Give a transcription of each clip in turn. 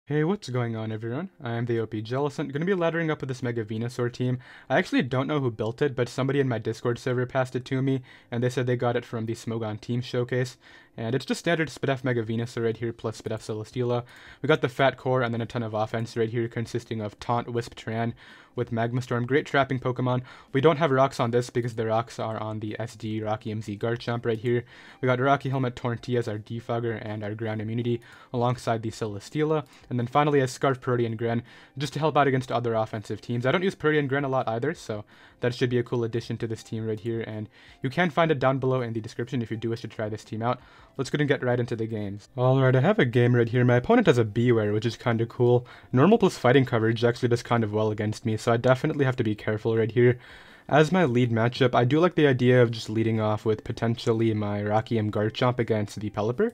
Hey, what's going on everyone? I am the OPJellicent, going to be laddering up with this Mega Venusaur team. I actually don't know who built it, but somebody in my Discord server passed it to me, and they said they got it from the Smogon Team Showcase. And it's just standard Spidef Mega Venusaur right here, plus Spidef Celesteela. We got the Fat Core, and then a ton of offense right here, consisting of Taunt, Wisp, Tran, with Magma Storm. Great trapping Pokemon. We don't have rocks on this because the rocks are on the SD Rockium Z Garchomp right here. We got Rocky Helmet Tornti as our defogger and our ground immunity, alongside the Celesteela. And then finally as Scarf, Purdy, and Gren, just to help out against other offensive teams. I don't use Purdy and Gren a lot either, so that should be a cool addition to this team right here. And you can find it down below in the description if you do wish to try this team out. Let's go and get right into the games. Alright, I have a game right here. My opponent has a Beware, which is kind of cool. Normal plus fighting coverage actually does kind of well against me, so I definitely have to be careful right here. As my lead matchup, I do like the idea of just leading off with potentially my Rockium Garchomp against the Pelipper.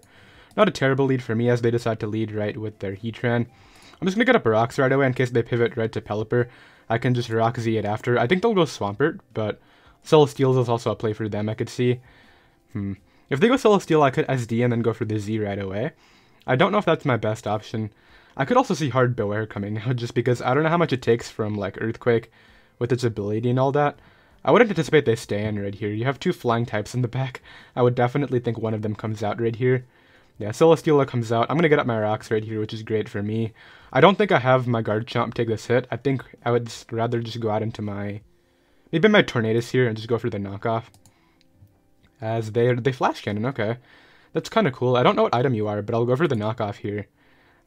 Not a terrible lead for me as they decide to lead right with their Heatran. I'm just going to get up rocks right away in case they pivot right to Pelipper. I can just Rock Z it after. I think they'll go Swampert, but Celesteela is also a play for them I could see. If they go Celesteela, I could SD and then go for the Z right away. I don't know if that's my best option. I could also see Hard Beware coming out just because I don't know how much it takes from like Earthquake with its ability and all that. I wouldn't anticipate they stay in right here. You have two flying types in the back. I would definitely think one of them comes out right here. Yeah, Celesteela comes out. I'm going to get up my rocks right here, which is great for me. I don't think I have my Garchomp take this hit. I think I would rather just go out into my... maybe my Tornadus here and just go for the knockoff. As they Flash Cannon, okay. That's kind of cool. I don't know what item you are, but I'll go for the knockoff here.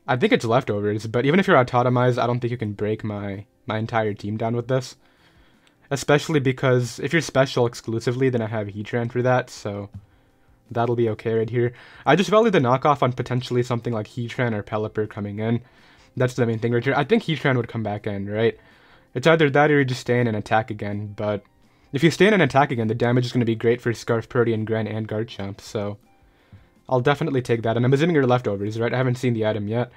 I think it's Leftovers, but even if you're autotomized, I don't think you can break my entire team down with this. Especially because if you're special exclusively, then I have Heatran for that, so... that'll be okay right here. I just value the knockoff on potentially something like Heatran or Pelipper coming in. That's the main thing right here. I think Heatran would come back in, right? It's either that or you just stay in and attack again, but if you stay in and attack again, the damage is going to be great for Scarf, Purdy, and Gren, and Garchomp, so I'll definitely take that. And I'm assuming you're Leftovers, right? I haven't seen the item yet.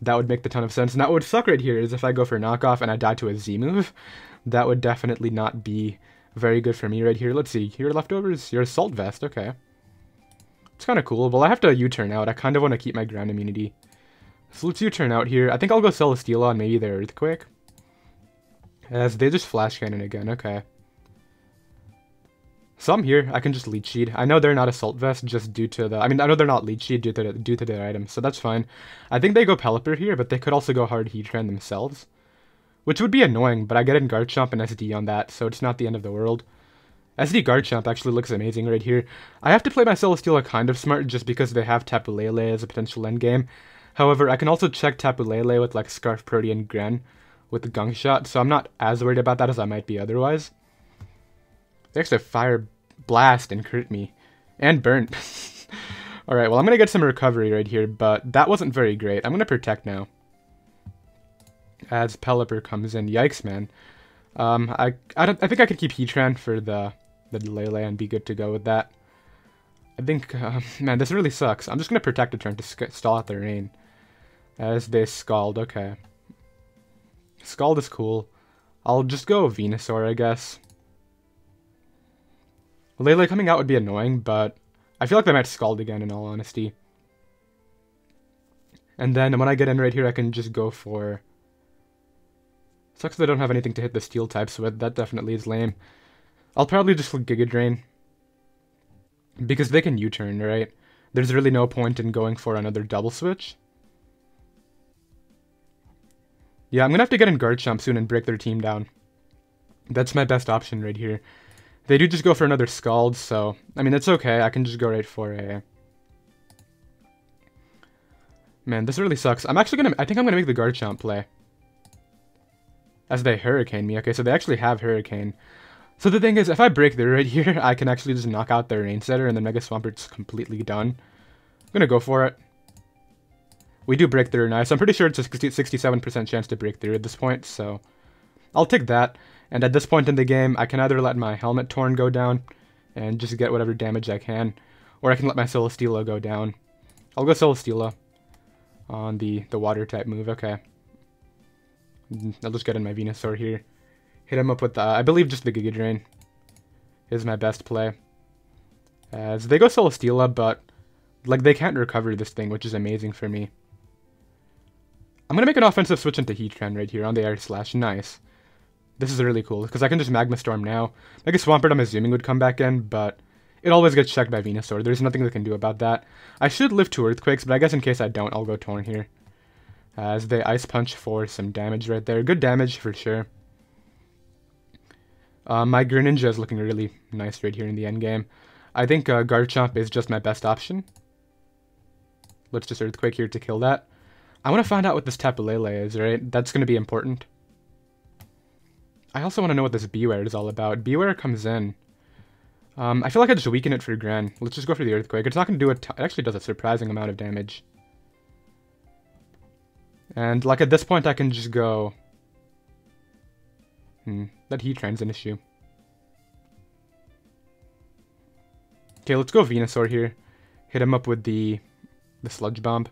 That would make a ton of sense. Now, what would suck right here is if I go for knockoff and I die to a Z move. That would definitely not be very good for me right here. Let's see. You're Leftovers. You're Assault Vest. Okay. It's kind of cool. Well, I have to U-turn out. I kind of want to keep my ground immunity. So let's U-turn out here. I think I'll go Celesteela on maybe their Earthquake. As they just Flash Cannon again. Okay. So I'm here. I can just Leech Seed. I know they're not Assault Vest just due to the... I know they're not Leech Seed due to their item, so that's fine. I think they go Pelipper here, but they could also go hard Heatran themselves. Which would be annoying, but I get in Garchomp and SD on that, so it's not the end of the world. SD Garchomp actually looks amazing right here. I have to play my Celesteela kind of smart just because they have Tapu Lele as a potential endgame. However, I can also check Tapu Lele with like Scarf, Purdy, and Gren with the Gunk Shot, so I'm not as worried about that as I might be otherwise. They actually Fire Blast and crit me. And Burn. Alright, well I'm going to get some recovery right here, but that wasn't very great. I'm going to Protect now. As Pelipper comes in. Yikes, man. I think I could keep Heatran for the Lele and be good to go with that. I think, man, this really sucks. I'm just going to Protect a turn to stall out their rain. As they Scald, okay. Scald is cool. I'll just go Venusaur, I guess. Lele coming out would be annoying, but I feel like they might Scald again, in all honesty. And then when I get in right here, I can just go for... Sucks that I don't have anything to hit the Steel types with. That definitely is lame. I'll probably just Giga Drain. Because they can U-turn, right? There's really no point in going for another double switch. Yeah, I'm going to have to get in Garchomp soon and break their team down. That's my best option right here. They do just go for another Scald, so... it's okay. I can just go right for a... Man, this really sucks. I think I'm going to make the Garchomp play. As they Hurricane me. Okay, so they actually have Hurricane. So the thing is, if I break through right here, I can actually just knock out their Rain Setter, and then Mega Swampert's completely done. I'm gonna go for it. We do break through, nice. I'm pretty sure it's a 67% chance to break through at this point, so... I'll take that. And at this point in the game, I can either let my Helmet Torn go down, and just get whatever damage I can, or I can let my Celesteela go down. I'll go Celesteela on the Water-type move, okay. I'll just get in my Venusaur here. Hit him up with, I believe just the Giga Drain is my best play. As they go Celesteela, but like they can't recover this thing, which is amazing for me. I'm going to make an offensive switch into Heatran right here on the Air Slash. Nice. This is really cool, because I can just Magma Storm now. Mega Swampert, I'm assuming, would come back in, but it always gets checked by Venusaur. There's nothing we can do about that. I should live 2 Earthquakes, but I guess in case I don't, I'll go Torn here. As they Ice Punch for some damage right there. Good damage for sure. My Greninja is looking really nice right here in the endgame. I think Garchomp is just my best option. Let's just Earthquake here to kill that. I want to find out what this Tapu Lele is, right? That's going to be important. I also want to know what this Beware is all about. Beware comes in. I feel like I just weaken it for Gran. Let's just go for the Earthquake. It's not going to do it actually does a surprising amount of damage. And like at this point I can just go... that Heatran's an issue. Okay, let's go Venusaur here. Hit him up with the Sludge Bomb.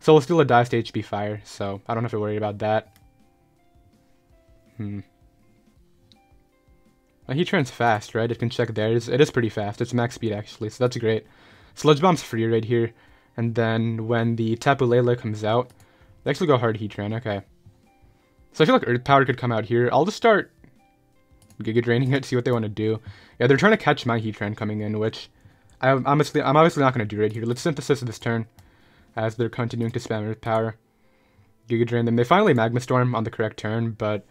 Celesteela dies to HP Fire, so I don't have to worry about that. Heatran's fast, right? It can check theirs. It is pretty fast. It's max speed, actually, so that's great. Sludge Bomb's free right here. And then when the Tapu Lele comes out, they actually go hard Heatran. Okay. So I feel like Earth Power could come out here. I'll just start Giga Draining it, see what they want to do. Yeah, they're trying to catch my Heatran coming in, which I'm obviously not going to do right here. Let's Synthesis this turn as they're continuing to spam Earth Power. Giga Drain them. They finally Magma Storm on the correct turn, but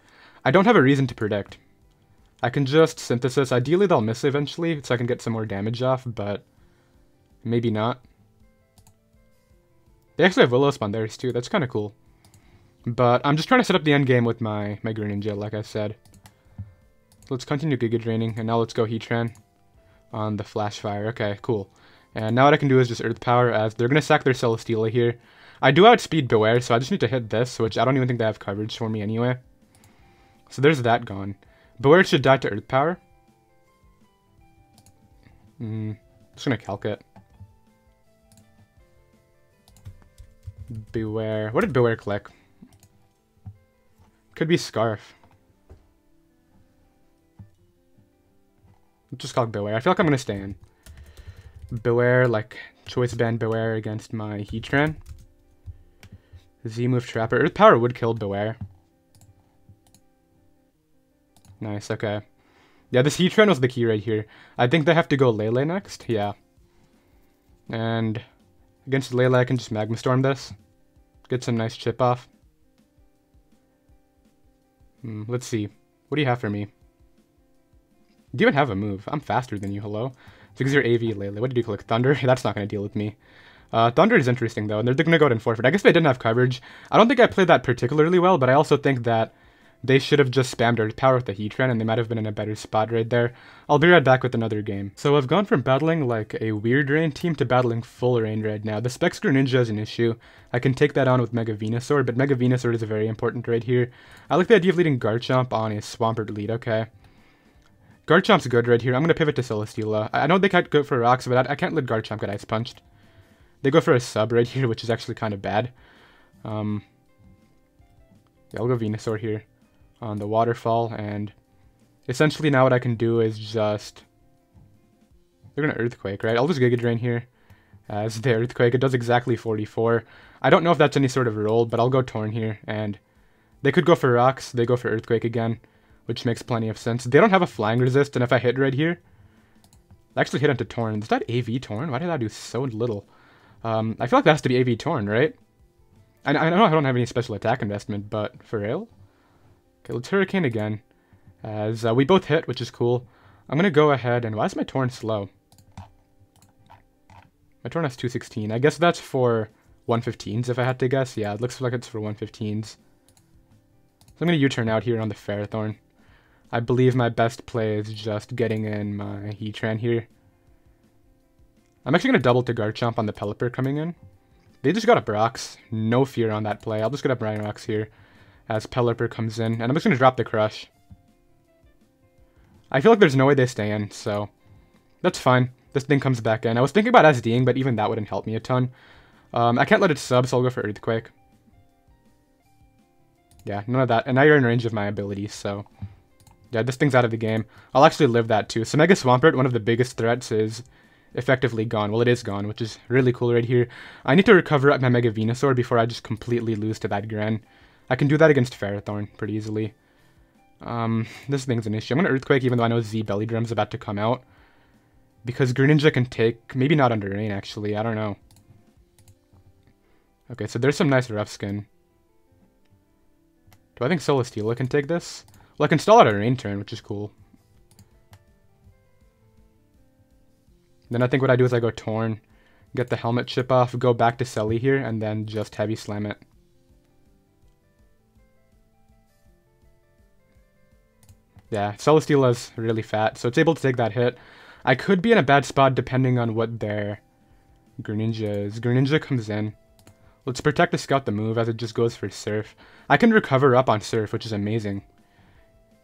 I don't have a reason to predict. I can just Synthesis. Ideally, they'll miss eventually, so I can get some more damage off, but maybe not. They actually have Will-O-Wisp on theirs, too. That's kind of cool. But I'm just trying to set up the end game with my Greninja, like I said. Let's continue Giga Draining, and now let's go Heatran on the Flash Fire. Okay, cool. And now what I can do is just Earth Power, as they're going to sack their Celesteela here. I do outspeed Beware, so I just need to hit this, which I don't even think they have coverage for me anyway. So there's that gone. Beware should die to Earth Power. Just going to Calc it. Beware. What did Beware click? Could be Scarf. Let's just call it Beware. I feel like I'm going to stay in. Beware, like Choice Band Beware against my Heatran. Z-move Trapper. Earth Power would kill Beware. Nice, okay. Yeah, this Heatran was the key right here. I think they have to go Lele next. Yeah. And against Lele, I can just Magma Storm this. Get some nice chip off. Let's see. What do you have for me? Do you even have a move? I'm faster than you, hello? It's because you're AV Lele. What did you click? Thunder? That's not going to deal with me. Thunder is interesting, though, and they're going to go ahead and forfeit. I guess they didn't have coverage. I don't think I played that particularly well, but I also think that they should have just spammed Earth Power with the Heatran, and they might have been in a better spot right there. I'll be right back with another game. So I've gone from battling like a weird rain team to battling full rain right now. The Specs Greninja is an issue. I can take that on with Mega Venusaur, but Mega Venusaur is very important right here. I like the idea of leading Garchomp on a Swampert lead, okay. Garchomp's good right here. I'm going to pivot to Celesteela. I know they can't go for rocks, but I can't let Garchomp get Ice Punched. They go for a sub right here, which is actually kind of bad. Yeah, I'll go Venusaur here on the waterfall, and essentially now what I can do is just... They're going to Earthquake, right? I'll just Giga Drain here as the Earthquake. It does exactly 44. I don't know if that's any sort of roll, but I'll go Torn here, and they could go for rocks. They go for Earthquake again, which makes plenty of sense. They don't have a Flying Resist, and if I hit right here, I actually hit into Torn. Is that AV Torn? Why did I do so little? I feel like that has to be AV Torn, right? I know I don't have any special attack investment, but for real? Okay, let's Hurricane again, as we both hit, which is cool. I'm going to go ahead, and why is my Torn slow? My Torn has 216. I guess that's for 115s, if I had to guess. Yeah, it looks like it's for 115s. So I'm going to U-turn out here on the Ferrothorn. I believe my best play is just getting in my Heatran here. I'm actually going to double to Garchomp on the Pelipper coming in. They just got up rocks. No fear on that play. I'll just get up Rocks here as Pelipper comes in. And I'm just going to drop the Crush. I feel like there's no way they stay in, so that's fine. This thing comes back in. I was thinking about SDing, but even that wouldn't help me a ton. I can't let it sub, so I'll go for Earthquake. Yeah, none of that. And now you're in range of my abilities, so... Yeah, this thing's out of the game. I'll actually live that too. So Mega Swampert, one of the biggest threats is effectively gone. Well, it is gone, which is really cool right here. I need to recover up my Mega Venusaur before I just completely lose to that Gren. I can do that against Ferrothorn pretty easily. This thing's an issue. I'm going to Earthquake even though I know Z Belly Drum's about to come out. Because Greninja can take... Maybe not under Rain, actually. I don't know. Okay, so there's some nice rough skin. Do I think Celesteela can take this? Well, I can stall out a Rain turn, which is cool. Then I think what I do is I go Torn, get the helmet chip off, go back to Selly here, and then just heavy slam it. Yeah, Celesteela's really fat, so it's able to take that hit. I could be in a bad spot depending on what their Greninja is. Greninja comes in. Let's protect to scout the move as it just goes for Surf. I can recover up on Surf, which is amazing.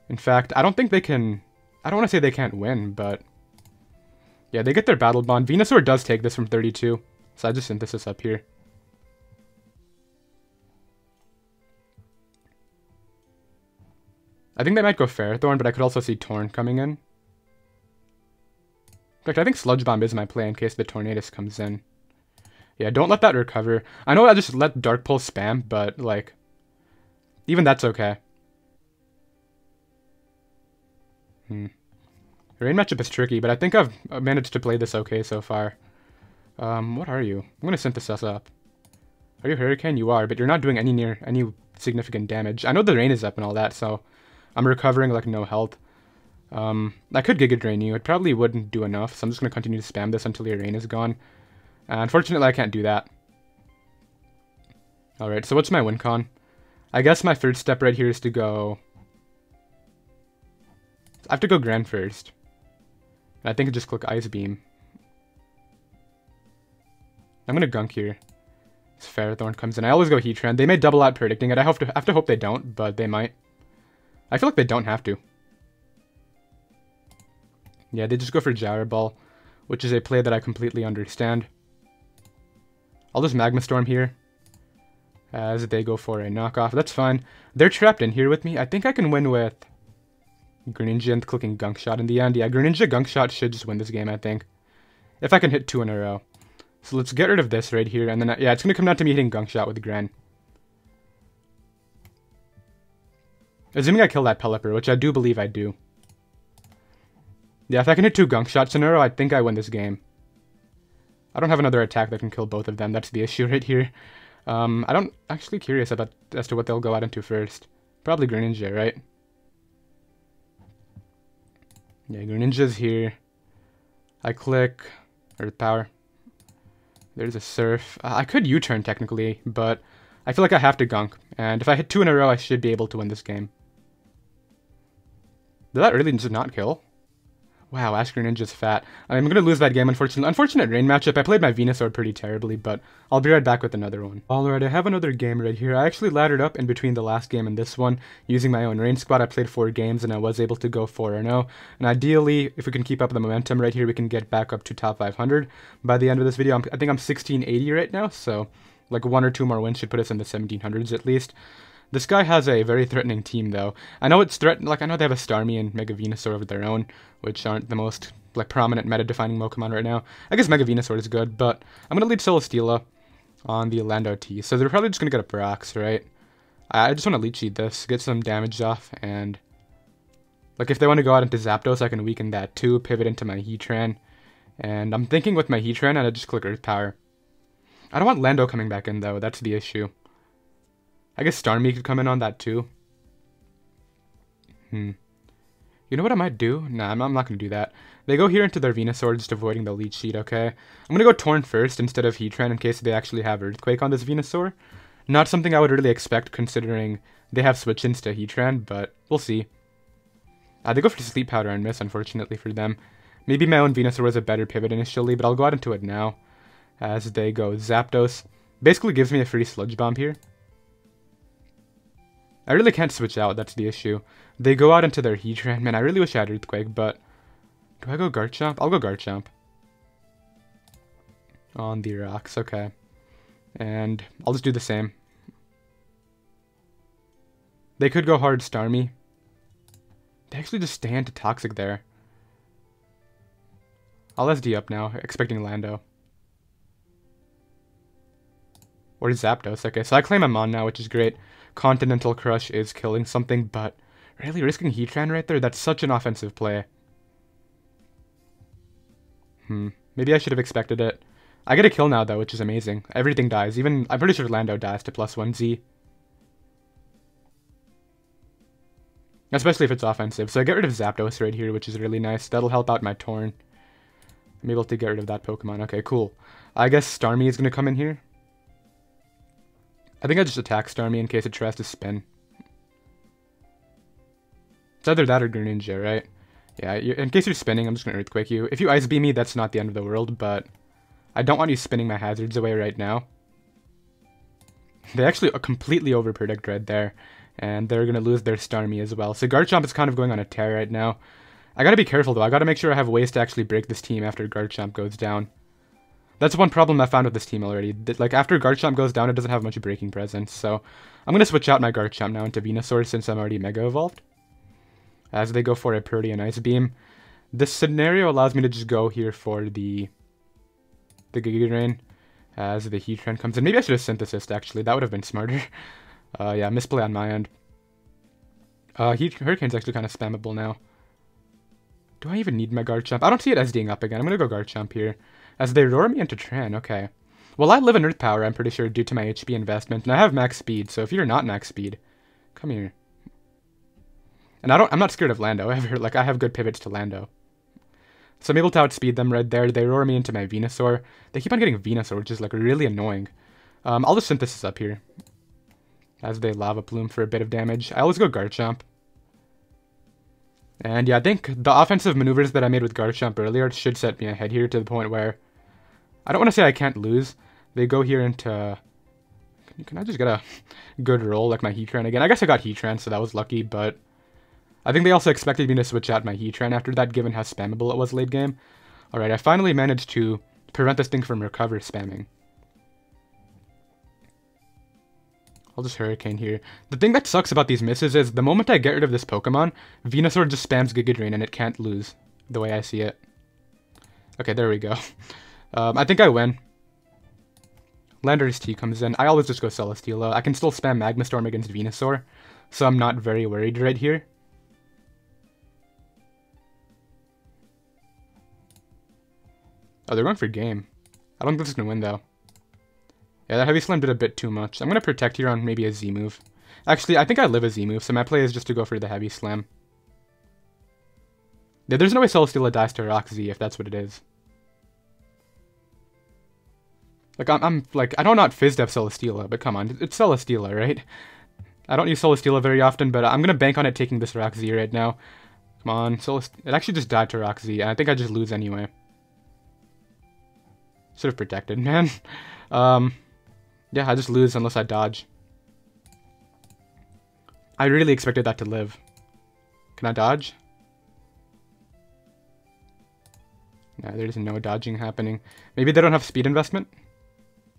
In fact, I don't think they can... I don't want to say they can't win, but... Yeah, they get their Battle Bond. Venusaur does take this from 32, so I just Synthesis up here. I think they might go Ferrothorn, but I could also see Torn coming in. In fact, I think Sludge Bomb is my play in case the Tornadus comes in. Yeah, don't let that recover. I know I just let Dark Pulse spam, but, like, even that's okay. The Rain matchup is tricky, but I think I've managed to play this okay so far. What are you? I'm going to Synthesis up. Are you Hurricane? You are, but you're not doing any significant damage. I know the Rain is up and all that, so I'm recovering like no health. I could Giga Drain you. It probably wouldn't do enough, so I'm just going to continue to spam this until your Rain is gone. Unfortunately, I can't do that. Alright, so what's my win con? I guess my first step right here is to go... I have to go Grand first. And I think I just click Ice Beam. I'm going to Gunk here. This Ferrothorn comes in. I always go Heatran. They may double out predicting it. I have to hope they don't, but they might. I feel like they don't have to. Yeah, they just go for Gyro Ball, which is a play that I completely understand. I'll just Magma Storm here, as they go for a knockoff. That's fine. They're trapped in here with me. I think I can win with Greninja and clicking Gunk Shot in the end. Yeah, Greninja Gunk Shot should just win this game, I think. If I can hit 2 in a row. So let's get rid of this right here, and then, yeah, it's going to come down to me hitting Gunk Shot with Gren. Assuming I kill that Pelipper, which I do believe I do. Yeah, if I can hit 2 Gunk Shots in a row, I think I win this game. I don't have another attack that can kill both of them. That's the issue right here. I'm actually curious as to what they'll go out into first. Probably Greninja, right? Yeah, Greninja's here. I click Earth Power. There's a Surf. I could U-turn technically, but I feel like I have to Gunk. And if I hit 2 in a row, I should be able to win this game. Did that really just not kill? Wow, Ash-Greninja's fat. I'm going to lose that game, unfortunately. Unfortunate Rain matchup. I played my Venusaur pretty terribly, but I'll be right back with another one. Alright, I have another game right here. I actually laddered up in between the last game and this one. Using my own Rain squad, I played 4 games, and I was able to go 4-0. And ideally, if we can keep up the momentum right here, we can get back up to top 500. By the end of this video, I think I'm 1680 right now, so like 1 or 2 more wins should put us in the 1700s at least. This guy has a very threatening team, though. I know it's I know they have a Starmie and Mega Venusaur of their own, which aren't the most, like, prominent meta-defining Pokemon right now. I guess Mega Venusaur is good, but I'm gonna lead Celesteela on the Orlando T. So they're probably just gonna get a Brox, right? I just want to Leech Seed this, get some damage off, and... like, if they want to go out into Zapdos, I can weaken that too, pivot into my Heatran. And I'm thinking with my Heatran, I just click Earth Power. I don't want Lando coming back in, though. That's the issue. I guess Starmie could come in on that too. You know what I might do? Nah, I'm not going to do that. They go here into their Venusaur, just avoiding the Leech Seed, okay? I'm going to go Torn first instead of Heatran in case they actually have Earthquake on this Venusaur. Not something I would really expect considering they have switch-ins to Heatran, but we'll see. They go for Sleep Powder and miss, unfortunately for them. Maybe my own Venusaur was a better pivot initially, but I'll go out into it now. As they go Zapdos. Basically gives me a free Sludge Bomb here. I really can't switch out, that's the issue. They go out into their Heatran. Man, I really wish I had Earthquake, but... do I go Garchomp? I'll go Garchomp. On the rocks, okay. And I'll just do the same. They could go hard Starmie. They actually just stay into Toxic there. I'll SD up now, expecting Lando. Or Zapdos. Okay, so I claim I'm on now, which is great. Continental Crush is killing something, but really risking Heatran right there? That's such an offensive play. Maybe I should have expected it. I get a kill now, though, which is amazing. Everything dies. Even, I'm pretty sure Lando dies to +1Z. Especially if it's offensive. So I get rid of Zapdos right here, which is really nice. That'll help out my Torn. I'm able to get rid of that Pokemon. Okay, cool. I guess Starmie is going to come in here. I think I just attack Starmie in case it tries to spin. It's either that or Greninja, right? Yeah, in case you're spinning, I'm just going to Earthquake you. If you Ice Beam me, that's not the end of the world, but I don't want you spinning my hazards away right now. They actually completely overpredict right there, and they're going to lose their Starmie as well. So Garchomp is kind of going on a tear right now. I got to be careful, though. I got to make sure I have ways to actually break this team after Garchomp goes down. That's one problem I found with this team already. Like, after Garchomp goes down, it doesn't have much breaking presence. So I'm going to switch out my Garchomp now into Venusaur since I'm already Mega Evolved. As they go for a Purdy and Ice Beam. This scenario allows me to just go here for the Giga Drain as the Heatran comes in. Maybe I should have Synthesized, actually. That would have been smarter. Yeah, misplay on my end. Hurricane's actually kind of spammable now. Do I even need my Garchomp? I don't see it SDing up again. I'm going to go Garchomp here. As they roar me into Tran, okay. Well, I live in Earth Power, I'm pretty sure, due to my HP investment. And I have max speed, so if you're not max speed, come here. And I'm not scared of Lando ever. Like, I have good pivots to Lando. So I'm able to outspeed them right there. They roar me into my Venusaur. They keep on getting Venusaur, which is, like, really annoying. I'll just Synthesis up here. As they Lava Plume for a bit of damage. I always go Garchomp. And yeah, I think the offensive maneuvers that I made with Garchomp earlier should set me ahead here to the point where I don't want to say I can't lose. They go here into... Can I just get a good roll like my Heatran again? I guess I got Heatran, so that was lucky, but I think they also expected me to switch out my Heatran after that, given how spammable it was late game. Alright, I finally managed to prevent this thing from recover spamming. I'll just Hurricane here. The thing that sucks about these misses is the moment I get rid of this Pokemon, Venusaur just spams Giga Drain and it can't lose, the way I see it. Okay, there we go. I think I win. Landorus T comes in. I always just go Celesteela. I can still spam Magma Storm against Venusaur, so I'm not very worried right here. Oh, they're going for game. I don't think this is going to win, though. Yeah, that Heavy Slam did a bit too much. I'm going to Protect here on maybe a Z move. Actually, I think I live a Z move, so my play is just to go for the Heavy Slam. Yeah, there's no way Celesteela dies to Rock Z if that's what it is. Like, I'm like, I don't not Fizz-Def Celesteela, but come on, it's Celesteela, right? I don't use Celesteela very often, but I'm going to bank on it taking this Rock Z right now. Come on, it actually just died to Rock Z, and I think I just lose anyway. Should have protected, man. Yeah, I just lose unless I dodge. I really expected that to live. Can I dodge? No, there's no dodging happening. Maybe they don't have speed investment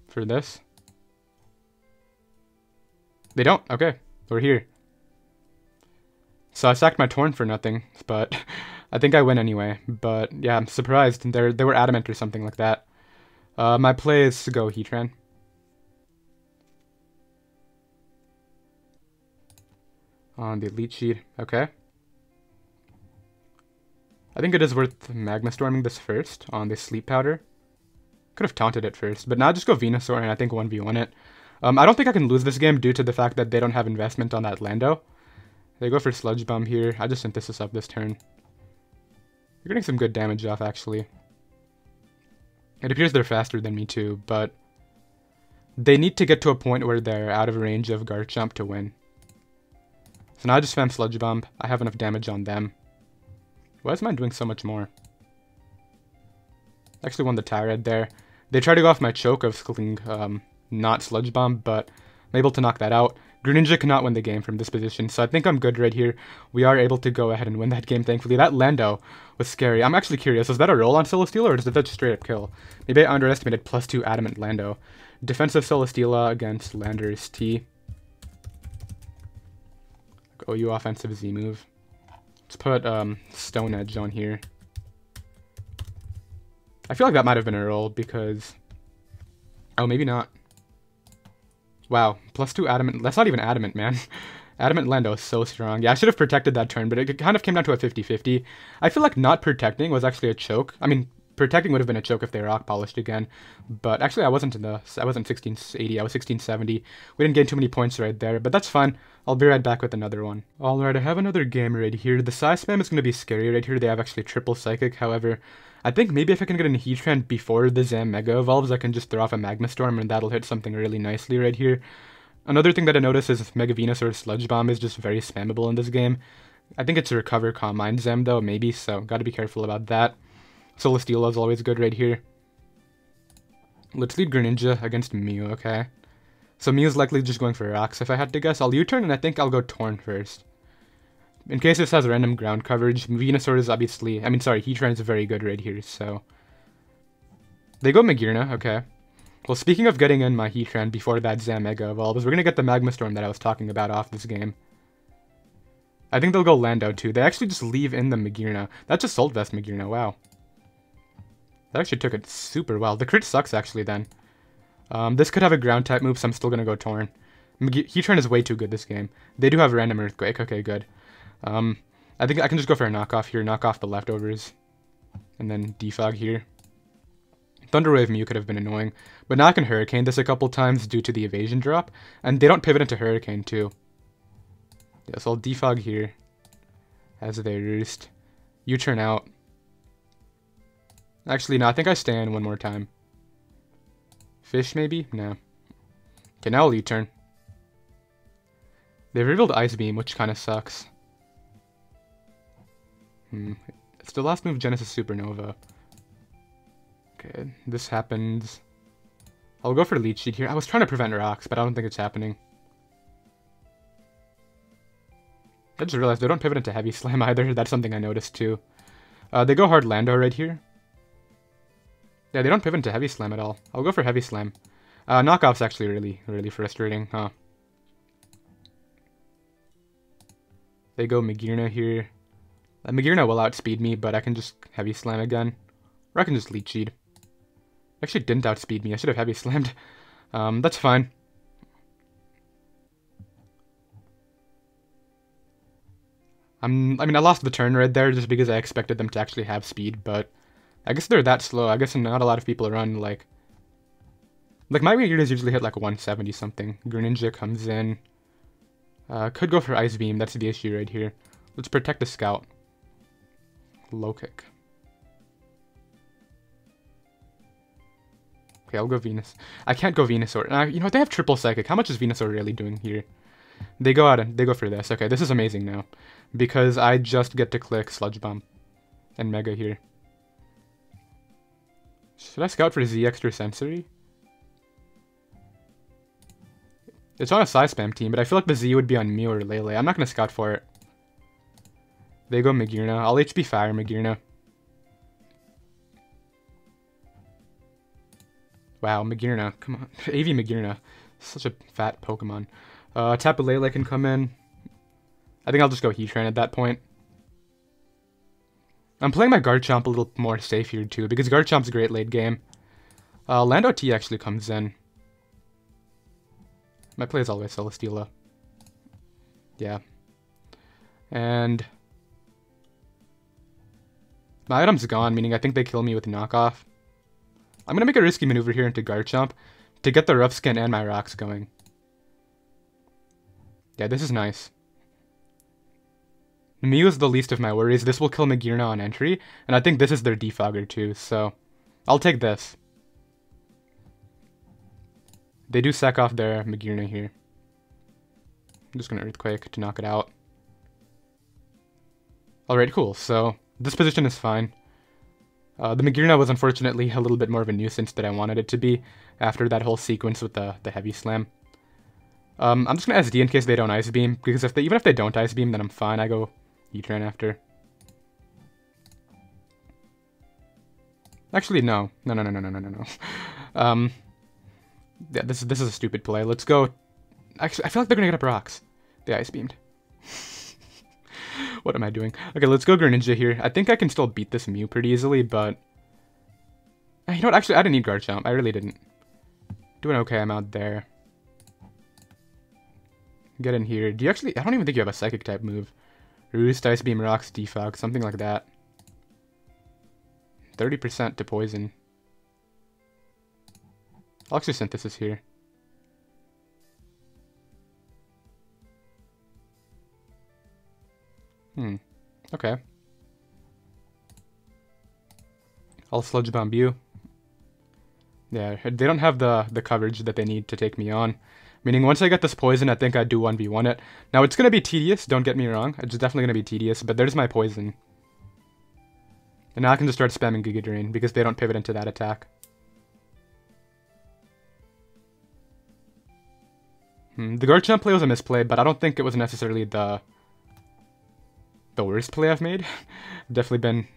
for this. They don't? Okay, we're here. So I sacked my Torn for nothing, but I think I win anyway. But yeah, I'm surprised. They were adamant or something like that. My play is to go Heatran. On the Leech Seed, okay. I think it is worth Magma Storming this first on the Sleep Powder. Could have taunted it first, but now just go Venusaur and I think 1v1 it. I don't think I can lose this game due to the fact that they don't have investment on that Lando. They go for Sludge Bomb here. I just Synthesis up this turn. You're getting some good damage off, actually. It appears they're faster than me too, but they need to get to a point where they're out of range of Garchomp to win. So now I just spam Sludge Bomb. I have enough damage on them. Why is mine doing so much more? Actually won the Tyrant there. They try to go off my choke of not Sludge Bomb, but I'm able to knock that out. Greninja cannot win the game from this position, so I think I'm good right here. We are able to go ahead and win that game, thankfully. That Lando was scary. I'm actually curious. Was that a roll on Celesteela, or did that just straight up kill? Maybe I underestimated +2 Adamant Lando. Defensive Celesteela against Landorus T. OU offensive Z move. Let's put Stone Edge on here. I feel like that might have been a roll because... Oh, maybe not. Wow, +2 Adamant. That's not even Adamant, man. Adamant Lando is so strong. Yeah, I should have protected that turn, but it kind of came down to a 50-50. I feel like not protecting was actually a choke. I mean, protecting would have been a choke if they rock polished again. But actually, I wasn't 1680. I was 1670. We didn't get too many points right there, but that's fine. I'll be right back with another one. Alright, I have another game right here. The size spam is going to be scary right here. They have actually triple psychic. However, I think maybe if I can get an Heatran before the Zam Mega evolves, I can just throw off a Magma Storm and that'll hit something really nicely right here. Another thing that I noticed is Mega Venusaur Sludge Bomb is just very spammable in this game. I think it's a recover Calm Mind Zem though, maybe, so gotta be careful about that. Celesteela is always good right here. Let's lead Greninja against Mew, okay. So Mew's likely just going for rocks. If I had to guess, I'll U-turn and I think I'll go Taunt first. In case this has random ground coverage, Venusaur is obviously... Heatran is very good right here, so... They go Magearna, okay. Well, speaking of getting in my Heatran before that Zam Mega evolves, we're gonna get the Magma Storm that I was talking about off this game. I think they'll go Lando too. They actually just leave in the Magearna. That's just Assault Vest Magearna, wow. That actually took it super well. The crit sucks actually then. This could have a ground type move, so I'm still gonna go Torn. Heatran is way too good this game. They do have random Earthquake, okay, good. I think I can just go for a knockoff here, knock off the Leftovers. And then Defog here. Thunder Wave Mew could have been annoying, but now I can Hurricane this a couple times due to the evasion drop, and they don't pivot into Hurricane too. Yeah, so I'll Defog here as they roost. U-turn out. Actually, no, I think I stay in one more time. Fish, maybe? No. Okay, now I'll U-turn. They've revealed Ice Beam, which kind of sucks. It's the last move, Genesis Supernova. Okay, this happens. I'll go for Leech Seed here. I was trying to prevent rocks, but I don't think it's happening. I just realized they don't pivot into Heavy Slam either. That's something I noticed too. They go hard Lando right here. Yeah, they don't pivot into Heavy Slam at all. I'll go for Heavy Slam. Knockoff's actually really frustrating, huh? They go Magearna here. Magearna will outspeed me, but I can just Heavy Slam again. Or I can just Leech Seed. Actually didn't outspeed me. I should have Heavy Slammed. That's fine. I mean, I lost the turn right there just because I expected them to actually have speed, but I guess they're that slow. I guess not a lot of people run, like my Magearnas usually hit like 170 something. Greninja comes in. Could go for Ice Beam. That's the issue right here. Let's protect the Scout. Low kick. Okay, I'll go Venus. I can't go Venusaur. You know, they have triple Psychic. How much is Venusaur really doing here? They go out and they go for this. Okay, this is amazing now. Because I just get to click Sludge Bomb. And Mega here. Should I scout for Z Extra Sensory? It's on a size spam team, but I feel like the Z would be on Mew or Lele. I'm not going to scout for it. They go Magearna. I'll HP Fire Magearna. Wow, Magearna. Come on. AV Magearna. Such a fat Pokemon. Tapu Lele can come in. I think I'll just go Heatran at that point. I'm playing my Garchomp a little more safe here too, because Garchomp's great late game. Lando T actually comes in. My play is always Celesteela. Yeah. And my item's gone, meaning I think they kill me with knockoff. I'm gonna make a risky maneuver here into Garchomp to get the rough skin and my rocks going. Yeah, this is nice. Mew is the least of my worries. This will kill Magearna on entry, and I think this is their defogger too, so I'll take this. They do sack off their Magearna here. I'm just gonna Earthquake to knock it out. Alright, cool, so this position is fine. The Magearna was unfortunately a little bit more of a nuisance than I wanted it to be after that whole sequence with the Heavy Slam. I'm just gonna SD in case they don't Ice Beam, because even if they don't Ice Beam, then I'm fine. I go Heatran after. Actually, no. No. Yeah, this is a stupid play. Let's go. Actually, I feel like they're gonna get up rocks. They Ice Beamed. What am I doing? Okay, let's go Greninja here. I think I can still beat this Mew pretty easily, but You know what? Actually, I didn't need Garchomp. I really didn't. Doing okay amount there. Get in here. Do you actually... I don't even think you have a Psychic type move. Roost, Ice Beam, Rocks, Defog, something like that. 30% to poison. I'll actually Synthesis here. Okay. I'll Sludge Bomb you. Yeah, they don't have the coverage that they need to take me on. Meaning, once I get this poison, I think I do 1v1 it. Now, it's going to be tedious, don't get me wrong. It's definitely going to be tedious, but there's my poison. And now I can just start spamming Giga Drain, because they don't pivot into that attack. The Garchomp play was a misplay, but I don't think it was necessarily the worst play I've made. Definitely been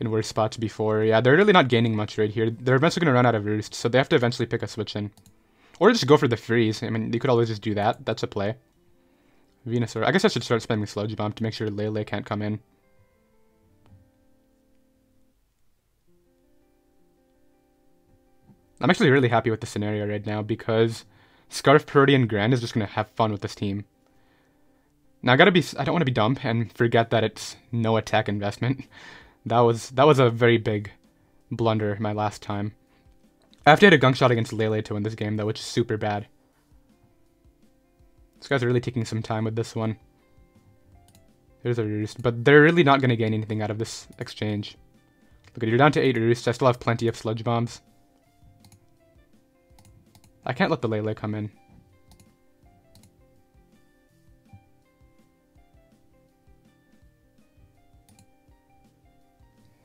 in worse spots before. Yeah, they're really not gaining much right here. They're eventually going to run out of Roost, so they have to eventually pick a switch in. Or just go for the freeze. I mean, you could always just do that. That's a play. Venusaur. I guess I should start spamming Sludge Bomb to make sure Lele can't come in. I'm actually really happy with the scenario right now because Scarf, Purdy, and Gran is just going to have fun with this team. Now, I don't want to be dumb and forget that it's no attack investment. That was a very big blunder my last time. I have to hit a gunk shot against Lele to win this game, though, which is super bad. This guy's really taking some time with this one. There's a Roost, but they're really not going to gain anything out of this exchange. Look at, you're down to 8 Roosts. I still have plenty of Sludge Bombs. I can't let the Lele come in.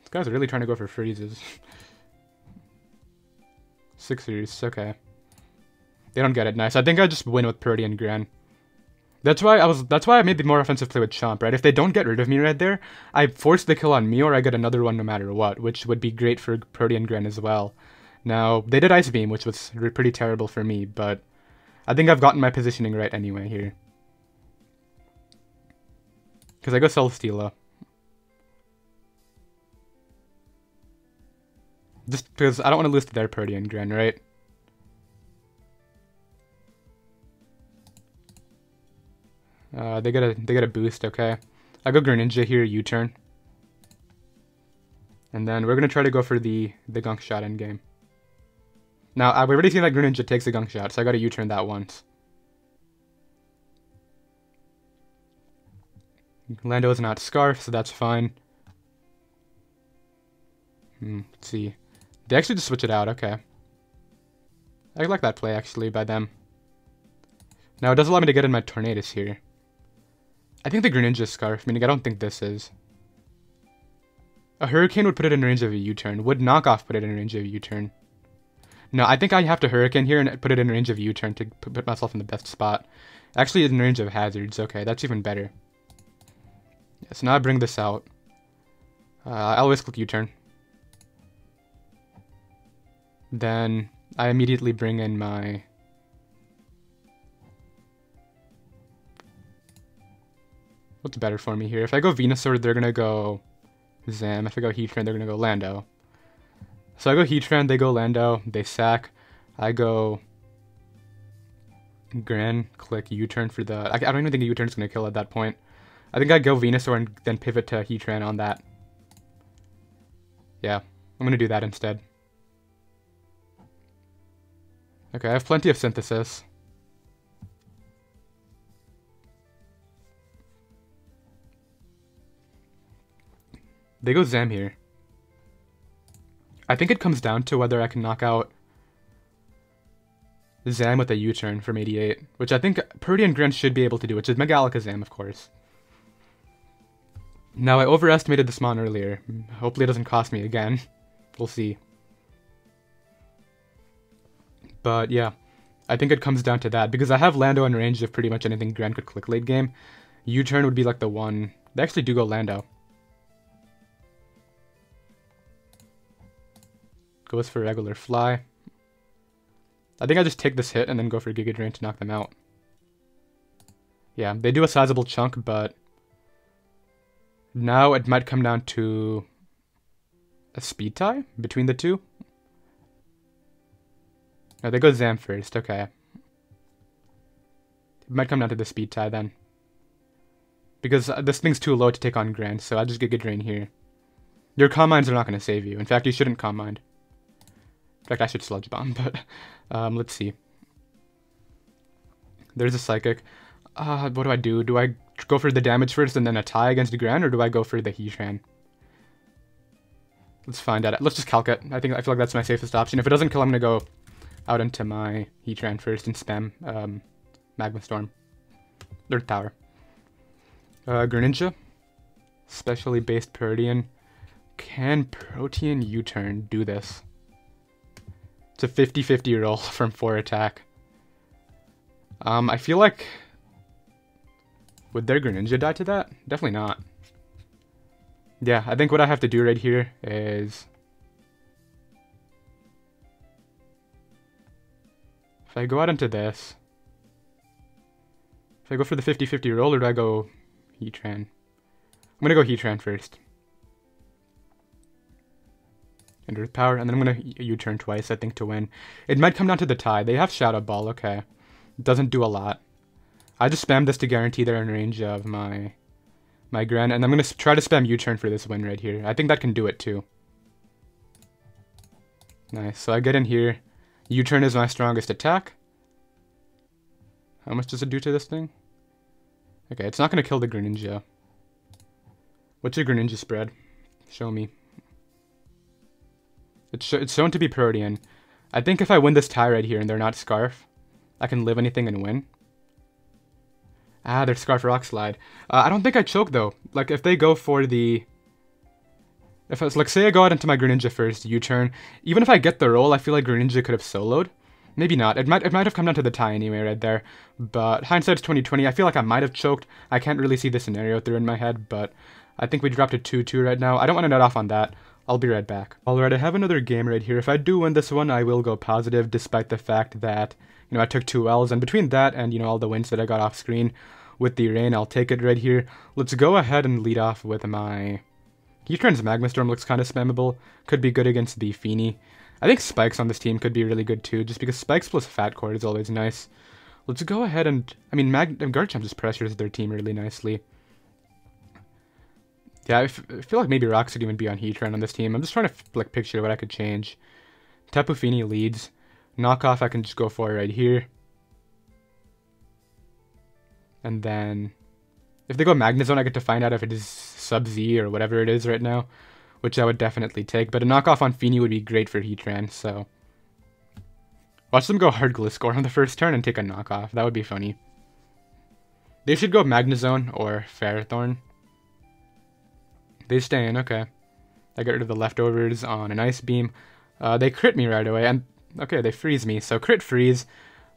This guy's really trying to go for freezes. 6 Roosts, okay. They don't get it. Nice. I think I just win with Purdy and Gran. That's why I made the more offensive play with Chomp, right? If they don't get rid of me right there, I force the kill on me or I get another one no matter what, which would be great for Purdy and Gran as well. Now, they did Ice Beam, which was pretty terrible for me, but I think I've gotten my positioning right anyway here. Because I go Celesteela. Just because I don't want to lose to their Purdy and Gran, right? They get a boost, okay. I go Greninja here, U-turn. And then we're gonna try to go for the gunk shot endgame. Now, I've already seen that Greninja takes a gunk shot, so I gotta U-turn that once. Lando is not Scarf, so that's fine. Let's see. They actually just switch it out, okay. I like that play, actually, by them. Now, it does allow me to get in my Tornadus here. I think the Greninja is Scarf, meaning I don't think this is. A Hurricane would put it in range of a U-turn. Would Knockoff put it in range of a U-turn? No, I think I have to Hurricane here and put it in range of U-turn to put myself in the best spot. Actually, in range of Hazards. Okay, that's even better. Yeah, so now I bring this out. I always click U-turn. Then I immediately bring in my... What's better for me here? If I go Venusaur, they're gonna go Zam. If I go Heatran, they're gonna go Lando. So I go Heatran, they go Lando, they sack. I go Gran, click U-turn for the... I don't even think a U-turn is gonna kill at that point. I think I go Venusaur and then pivot to Heatran on that. Yeah, I'm gonna do that instead. Okay, I have plenty of Synthesis. They go Zam here. I think it comes down to whether I can knock out Zam with a U-turn from 88, which I think Purdy and Gran should be able to do, which is Mega Alakazam, of course. Now, I overestimated this mon earlier. Hopefully it doesn't cost me again. We'll see. But yeah, I think it comes down to that, because I have Lando in range of pretty much anything Gran could click late game. U-turn would be like the one. They actually do go Lando. Goes for regular fly. I think I just take this hit and then go for Giga Drain to knock them out. Yeah, they do a sizable chunk, but now it might come down to a speed tie between the two. No, they go Zam first. Okay. It might come down to the speed tie then. Because this thing's too low to take on Grand, so I'll just Giga Drain here. Your Calm Minds are not going to save you. In fact, you shouldn't Calm Mind. In fact, I should Sludge Bomb, but let's see. There's a Psychic. What do I do? Do I go for the damage first and then a tie against Grand, or do I go for the Heatran? Let's find out. Let's just Calc it. I feel like that's my safest option. If it doesn't kill, I'm going to go out into my Heatran first and spam Magma Storm. Earth Power. Greninja. Specially based Protean. Can Protean U-turn do this? It's a 50-50 roll from 4 attack. I feel like... Would their Greninja die to that? Definitely not. Yeah, I think what I have to do right here is... If I go out into this... If I go for the 50-50 roll, or do I go Heatran? I'm going to go Heatran first. And Earth Power, and then I'm going to U-turn twice, I think, to win. It might come down to the tie. They have Shadow Ball, okay. It doesn't do a lot. I just spam this to guarantee they're in range of my Gran, and I'm going to try to spam U-turn for this win right here. I think that can do it too. Nice, so I get in here. U-turn is my strongest attack. How much does it do to this thing? Okay, it's not going to kill the Greninja. What's your Greninja spread? Show me. It's shown to be Protean. I think if I win this tie right here and they're not Scarf, I can live anything and win. Ah, they're Scarf Rock Slide. I don't think I choke though. Like if they go for the... If I was like, say I go out into my Greninja first, U-turn. Even if I get the roll, I feel like Greninja could have soloed. Maybe not. It might have come down to the tie anyway right there. But hindsight's 20/20. I feel like I might have choked. I can't really see the scenario through in my head, but I think we dropped a 2-2 right now. I don't want to nut off on that. I'll be right back. Alright, I have another game right here. If I do win this one, I will go positive, despite the fact that, you know, I took 2 L's. And between that and, you know, all the wins that I got off screen with the rain, I'll take it right here. Let's go ahead and lead off with my... Heatran's Magma Storm looks kind of spammable. Could be good against the Feeny. I think Spikes on this team could be really good too, just because Spikes plus Fat Core is always nice. Let's go ahead and... I mean, Garchomp just pressures their team really nicely. Yeah, I feel like maybe Rock should even be on Heatran on this team. I'm just trying to like picture what I could change. Tapu Fini leads. Knockoff I can just go for right here. And then... If they go Magnezone, I get to find out if it is Sub-Z or whatever it is right now, which I would definitely take. But a knockoff on Feeny would be great for Heatran, so... Watch them go hard Gliscor on the first turn and take a knockoff. That would be funny. They should go Magnezone or Ferrothorn. They stay in, okay. I get rid of the Leftovers on an Ice Beam. They crit me right away, and... Okay, they freeze me, so crit freeze.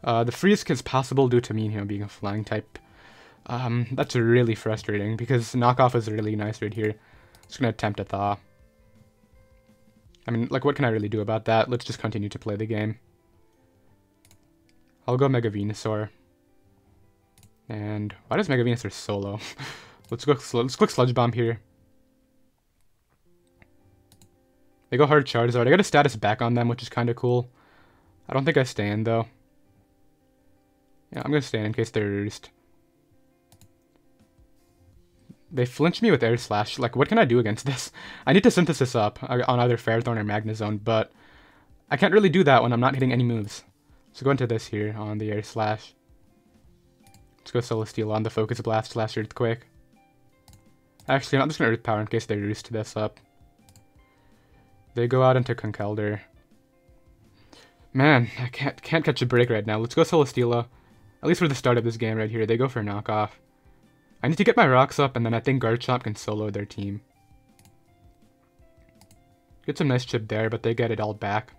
The freeze is possible due to me, you know, being a flying type. That's really frustrating, because knockoff is really nice right here. Just gonna attempt a Thaw. I mean, like, what can I really do about that? Let's just continue to play the game. I'll go Mega Venusaur. And why does Mega Venusaur solo? let's click Sludge Bomb here. They go hard Charizard. I got a status back on them, which is kind of cool. I don't think I stay in, though. Yeah, I'm going to stay in case they're roost. They flinch me with Air Slash. Like, what can I do against this? I need to Synthesis up on either Ferrothorn or Magnezone, but I can't really do that when I'm not hitting any moves. So go into this here on the Air Slash. Let's go Celesteela on the Focus Blast / Earthquake. Actually, I'm just going to Earth Power in case they roost this up. They go out into Conkeldurr. Man, I can't catch a break right now. Let's go Celesteela. At least for the start of this game right here. They go for knockoff. I need to get my rocks up, and then I think Garchomp can solo their team. Get some nice chip there, but they get it all back.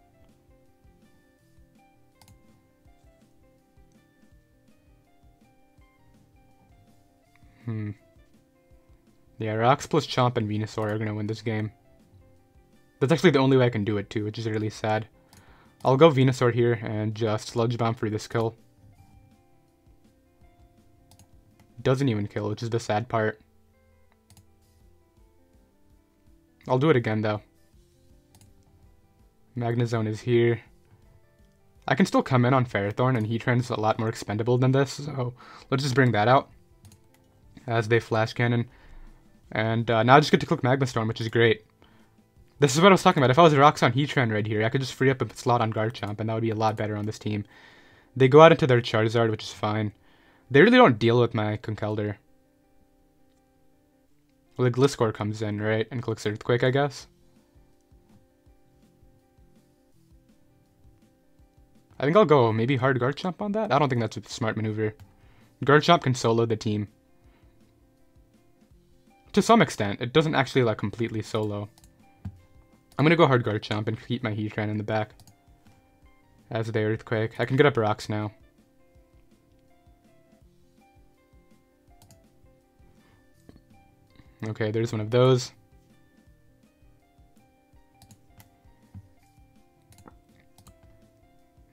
Yeah, Rocks plus Chomp and Venusaur are going to win this game. That's actually the only way I can do it too, which is really sad. I'll go Venusaur here and just Sludge Bomb for this kill. Doesn't even kill, which is the sad part. I'll do it again though. Magnezone is here. I can still come in on Ferrothorn, and Heatran's a lot more expendable than this, so let's just bring that out as they Flash Cannon. And now I just get to click Magma Storm, which is great. This is what I was talking about. If I was Rocks on Heatran right here, I could just free up a slot on Garchomp, and that would be a lot better on this team. They go out into their Charizard, which is fine. They really don't deal with my Conkeldurr. Well, the Gliscor comes in, right, and clicks Earthquake, I guess. I think I'll go maybe hard Garchomp on that. I don't think that's a smart maneuver. Garchomp can solo the team. To some extent. It doesn't actually, like, completely solo. I'm gonna go hard Garchomp and keep my Heatran in the back. As the Earthquake. I can get up rocks now. Okay, there's one of those.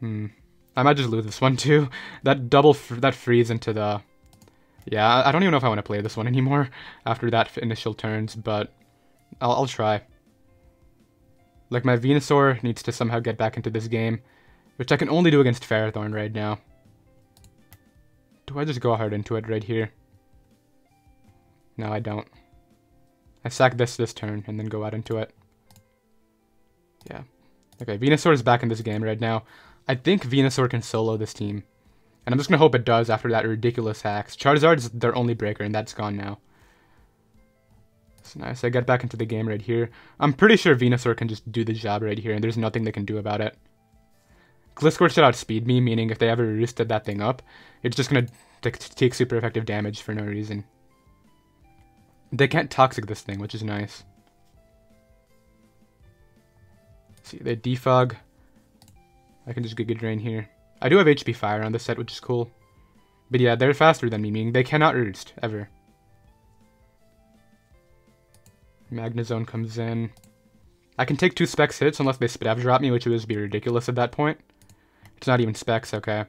I might just lose this one too. That freeze into the... Yeah, I don't even know if I want to play this one anymore after that initial turns, but I'll try. Like, my Venusaur needs to somehow get back into this game, which I can only do against Ferrothorn right now. Do I just go hard into it right here? No, I don't. I sack this turn and then go out into it. Yeah. Okay, Venusaur is back in this game right now. I think Venusaur can solo this team. And I'm just going to hope it does after that ridiculous hacks. Charizard's their only breaker, and that's gone now. It's nice. I get back into the game right here. I'm pretty sure Venusaur can just do the job right here, and there's nothing they can do about it. Gliscor should outspeed me, meaning if they ever roosted that thing up, it's just going to take super effective damage for no reason. They can't Toxic this thing, which is nice. See, they defog. I can just Giga Drain here. I do have HP Fire on this set, which is cool. But yeah, they're faster than me, meaning they cannot roost, ever. Magnezone comes in. I can take 2 Specs hits unless they Spidaf drop me, which would be ridiculous at that point. It's not even Specs, okay.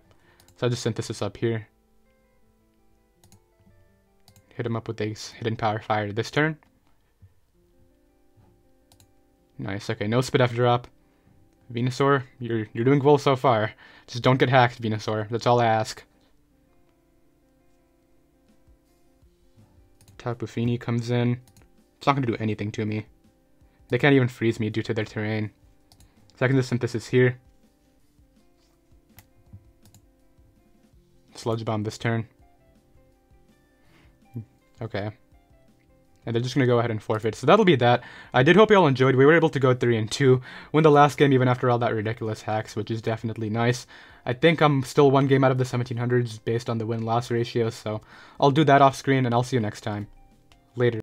So I just Synthesis up here. Hit him up with a Hidden Power Fire this turn. Nice, okay, no Spidaf drop. Venusaur, you're doing well so far. Just don't get hacked, Venusaur. That's all I ask. Tapu Fini comes in. It's not going to do anything to me. They can't even freeze me due to their terrain. So I can just Synthesis here. Sludge Bomb this turn. Okay. And they're just going to go ahead and forfeit. So that'll be that. I did hope you all enjoyed. We were able to go 3-2. Win the last game even after all that ridiculous hacks, which is definitely nice. I think I'm still 1 game out of the 1700s based on the win-loss ratio. So I'll do that off screen and I'll see you next time. Later.